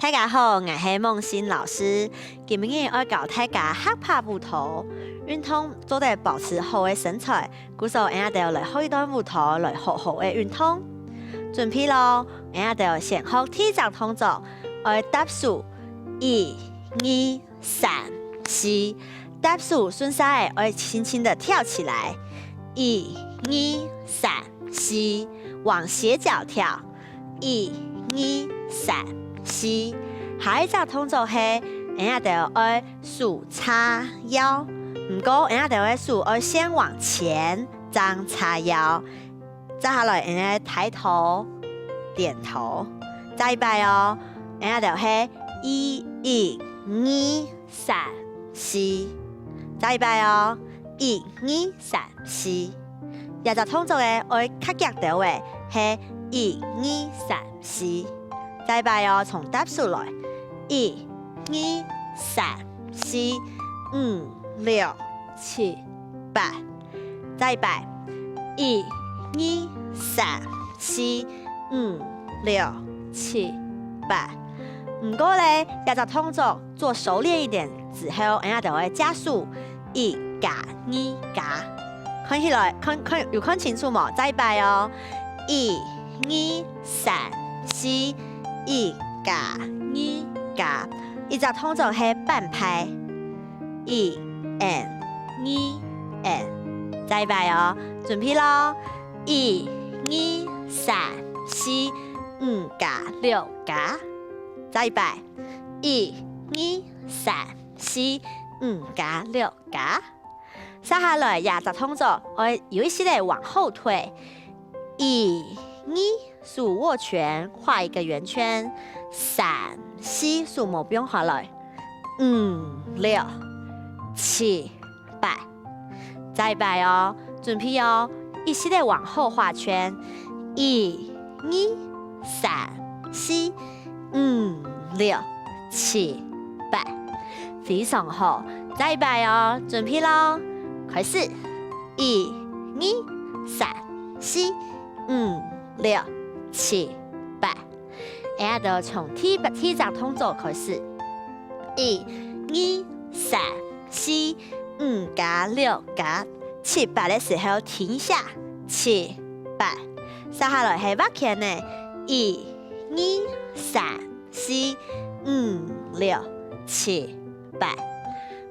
大家好，我是梦欣老师。今日要教大家学拍舞图，运动做得保持好的身材，故所我哋要来学一段舞图来好好的运动。准备咯，我哋要先学第一张动作，我踏数1、2、3、4，踏数顺晒的，我轻轻的跳起来，1、2、3、4，往斜角跳，1、2、3、4。下一隻動作係，我哋要數叉腰，不過我哋要數要先往前，張叉腰，接下來我哋抬頭、點頭，再一擺哦，我哋係1、2、3、4，再一擺哦，1、2、3、4。下一隻動作嘅我較腳到嘅係1、2、3、4。再一擺哦，從踏數來，1、2、3、4、5、6、7、8。再一擺，1、2、3、4、5、6、7、8。不過咧，要隻動作做熟練一點之後，我哋就會加速1加2加。看起來有看清楚冇？再一擺哦，1、2、3、4。1加2加，一隻動作係半拍，1 and 2 and， 再一擺哦，準備咯，1、2、3、4、5加6加，再一擺，1、2、3、4、5加6加，接下來下隻動作，我有一些嚟往後退，1、2。數握拳，畫一個圓圈，3、4數目不用畫來，5、6、7、8，再一擺哦，準備哦，一起嚟往後畫圈，1、2、3、4、5、6、7、8，非常好，再一擺哦，準備咯，開始，1、2、3、4、5、6、7、8，我哋就從第一隻動作開始，1、2、3、4、5加6加7、8嘅時候停下，7、8，接下來係畫圈嘅，1、2、3、4、5、6、7、8，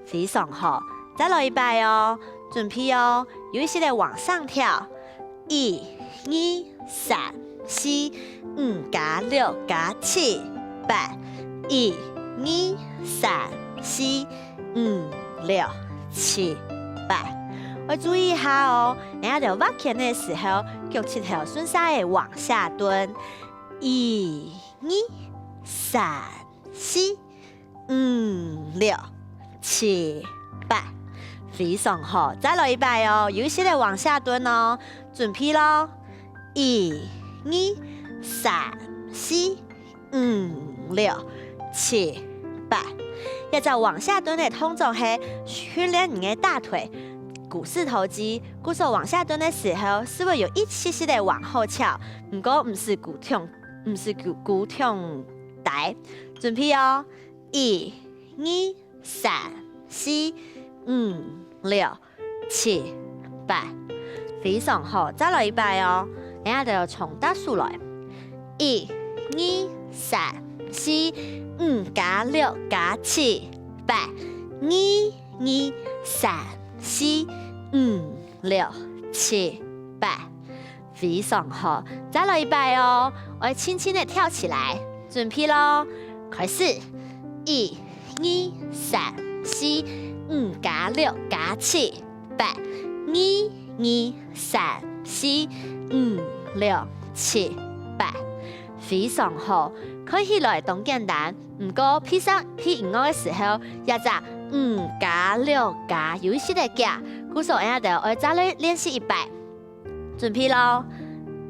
非常好，再來一擺哦，準備哦，有一些嚟往上跳，1、2、3、4、5加6加7、8， 1、2、3、4、5、6、7、8。我注意一下哦，我哋畫圈嘅時候，腳趾頭順勢往下蹲，1、2、3、4、5、6、7、8，非常好。再來一擺哦，有一些嚟往下蹲哦，準備咯，1、2、3、4、5、6、7、8，一隻往下蹲嘅動作係訓練你嘅大腿股四頭肌，故所往下蹲嘅時候，是會有一些些嘅往後翹，不過唔是骨痛大。準備哦，1、2、3、4、5、6、7、8，非常好。再來一擺哦。我哋就從踏數來，1、2、3、4、5加6加7、8， 1、2、3、4、5、6、7、8，非常好。再來一擺哦，我哋輕輕地跳起來，準備咯，開始，1、2、3、4、5加6加7、8， 1、2、3、4、5、6、7、8，非常好。看起來都簡單，不過配音樂嘅時候，一隻5加6加有一些嘅夾，故所我哋再來練習一擺。準備咯，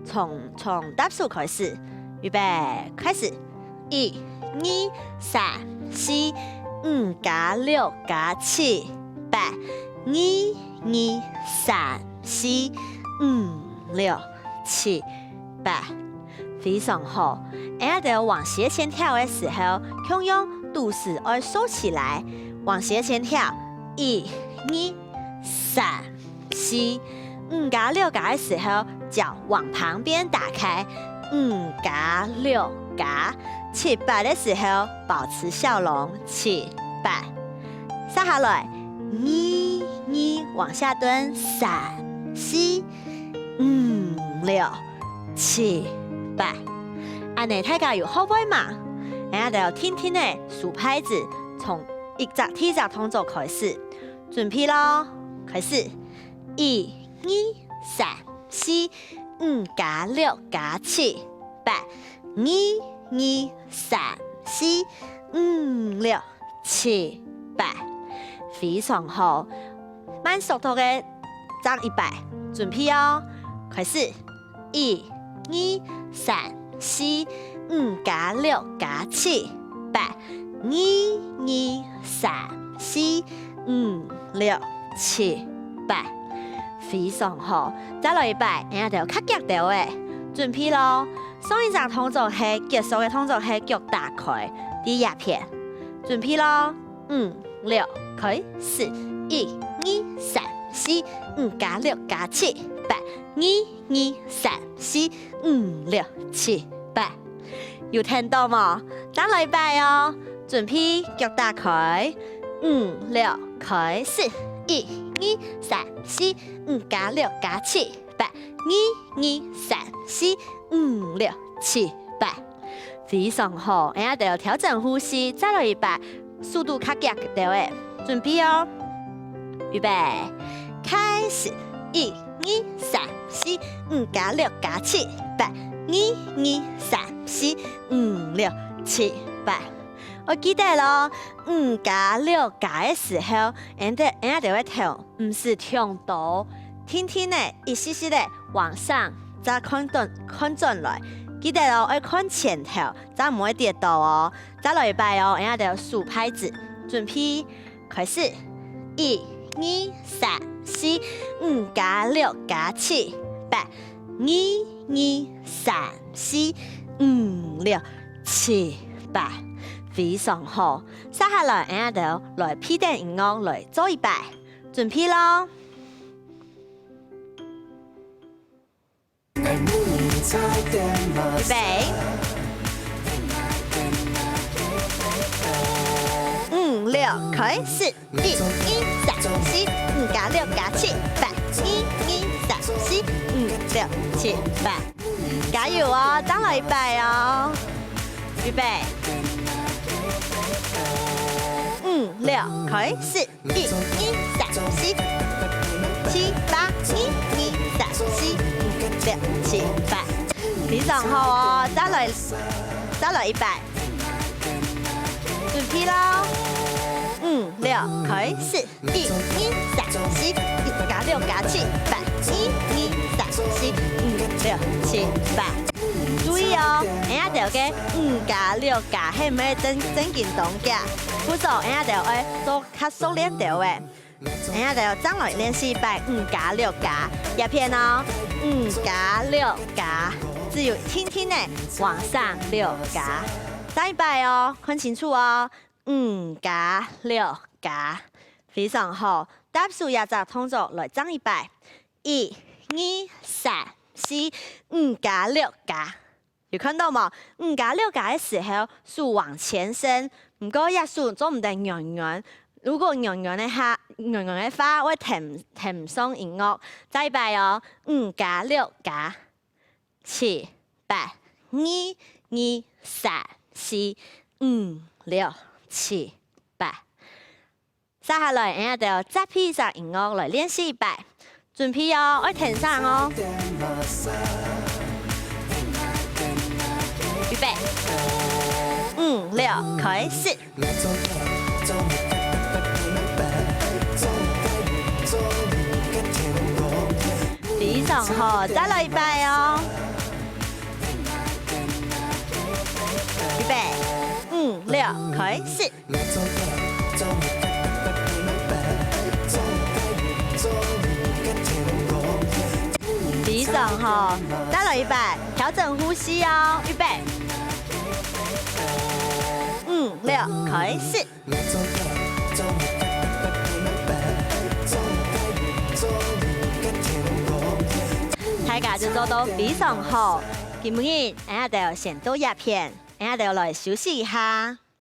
從踏數開始，預備開始，1、2、3、4、5加6加7、8， 1、2、3、4、5、6、7、8，非常好。俺要往斜前跳的时候，同样肚子要收起来，往斜前跳，1、2、3、4。5加6加的时候，脚往旁边打开，5加6加。7、8的时候，保持笑容，7、8。接下来，2、2往下蹲，3、4、5、6、7、8。安尼大家有好不嘛？俺要天天的数拍子，从一只体只动作开始，准备咯，开始，1、2、3、4、5加6加7、8、1、2、3、4、5、6、7、8，非常好。慢速度的张100，准备哦，开始，1、2、3、4、5加6加7、8、1、2、3、4、5、6、7、8，非常好。再来100，俺要较脚调的，准备咯。上一张动作是结束的动作是脚打开，第一片，准备咯，5、6，开始，1、2、3、4、5加6加7、8、1、2、3、4、5、6、7、8，有聽到嗎？再來100哦，準備腳打開，5、6，開始，1、2、3、4、5加6加7、8、1、2、3、4、5、6、7、8，非常好。俺要調整呼吸，再來100，速度較急的，準備哦，預備，開始，1、2、3、4、5加6加7、8、1、2、3、4、5、6、7、8。我記得咯，5加6加的時候，俺就會調，唔是調到，天天的一絲絲的往上，再看轉來。記得咯，要看前頭，再唔會跌倒哦。再來100哦，俺就數拍子，準備開始，1、2、3、4、5加6加7、8、1、2、3、4、5、6、7、8，非常好。接下來俺就來配點音樂來做100，準備咯。預備，5、6，開始，1、2、3、4、5加6加7、8、1、2、3、4、5、6、7、8，加油哦！再來100哦，預備，5、6，開始，1、2、3、4、7、8、1、2、3、4、5、6、7、8，非常好哦！再來100，準備咯，5、6，開始，1、2、3、4、5加6加7、8、1、2、3、4、5、6、7、8，注意哦！俺要嘅5加6加係唔係正經動作？不做俺要做較熟練啲嘅。俺要再來練習100 5加6加，一片哦，5加6加，只有輕輕的往上6加，再100哦，看清楚哦，5加6加，非常好。搭數也就動作來爭100， 1、2、3、4、5加6加，有看到冇？5加6加的時候，數往前伸，唔過一數做唔定圓圓。如果圓圓的話，會停唔上音樂。再100哦，5加6加7、8、1、2、3、4、5、6、7、8。接下來，俺就再配上音樂來練習100，準備哦，我停上哦。預備，5、6，開始。非常好，再來100哦。預備，5、6，開始。非常吼，再来一摆，调整呼吸哦，预备，5、6，开始。大家就做到非常好，今日俺要先倒鸦片，俺要来休息一下。